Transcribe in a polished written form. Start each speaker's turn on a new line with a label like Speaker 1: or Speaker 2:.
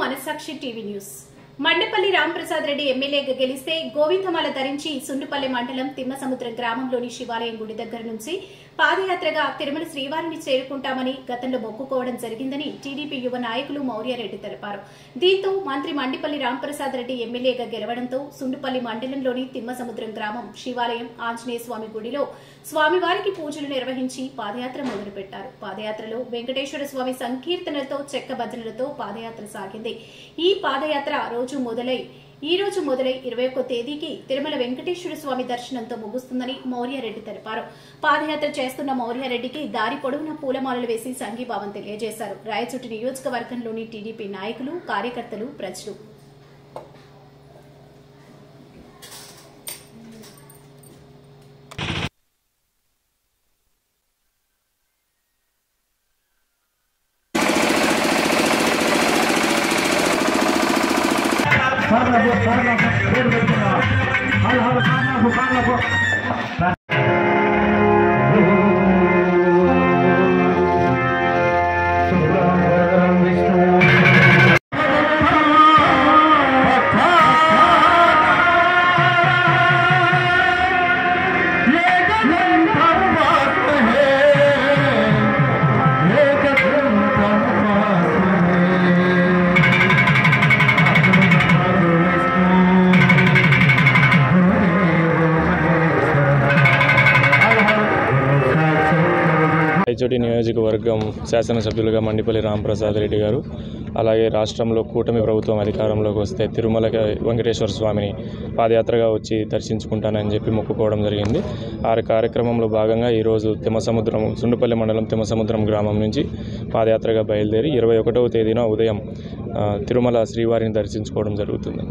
Speaker 1: మనసాక్షి TV news. Mandapalli Ramprasad Reddy ఎమ్మెల్యేగా గెలిస్తే గోవిందమాల ధరించి సుండుపల్లి మండలం తిమ్మసముద్రం గ్రామంలోని శివాలయం గుడి దగ్గర నుంచి పాదయాత్రగా తిరుమల శ్రీవారిని చేరుకుంటామని గతంలో మొక్కుకోవడం జరిగిందని టీడీపీ యువ నాయకులు మౌర్యారెడ్డి తెలిపారు. దీంతో మంత్రి మండిపల్లి రాంప్రసాద్ రెడ్డి ఎమ్మెల్యేగా గెలవడంతో సుండుపల్లి మండలంలోని తిమ్మసముద్రం గ్రామం శివాలయం ఆంజనేయ స్వామి గుడిలో స్వామివారికి పూజలు నిర్వహించి పాదయాత్ర మొదలుపెట్టారు. పాదయాత్రలో వెంకటేశ్వర స్వామి సంకీర్తనలతో చెక్క భజనలతో పాదయాత్ర సాగింది. ఈ పాదయాత్ర ఈ రోజు మొదలై 21వ తేదీకి తిరుమల వెంకటేశ్వర స్వామి దర్శనంతో ముగుస్తుందని మౌర్యారెడ్డి తెలిపారు. పాదయాత్ర చేస్తున్న మౌర్యారెడ్డికి దారి పొడవునా పూలమాలలు వేసి సంఘీభావం తెలియజేశారు. రాయచోటి నియోజకవర్గంలోని టీడీపీ నాయకులు, కార్యకర్తలు, ప్రజలు
Speaker 2: రాయచోటి నియోజకవర్గం శాసనసభ్యులుగా మండిపల్లి రాంప్రసాద్ రెడ్డి గారు, అలాగే రాష్ట్రంలో కూటమి ప్రభుత్వం అధికారంలోకి వస్తే తిరుమల వెంకటేశ్వర స్వామిని పాదయాత్రగా వచ్చి దర్శించుకుంటానని చెప్పి మొక్కుకోవడం జరిగింది. ఆ కార్యక్రమంలో భాగంగా ఈరోజు సుండుపల్లి మండలం తిమ్మసముద్రం గ్రామం నుంచి పాదయాత్రగా బయలుదేరి 21వ తేదీన ఉదయం తిరుమల శ్రీవారిని దర్శించుకోవడం జరుగుతుంది.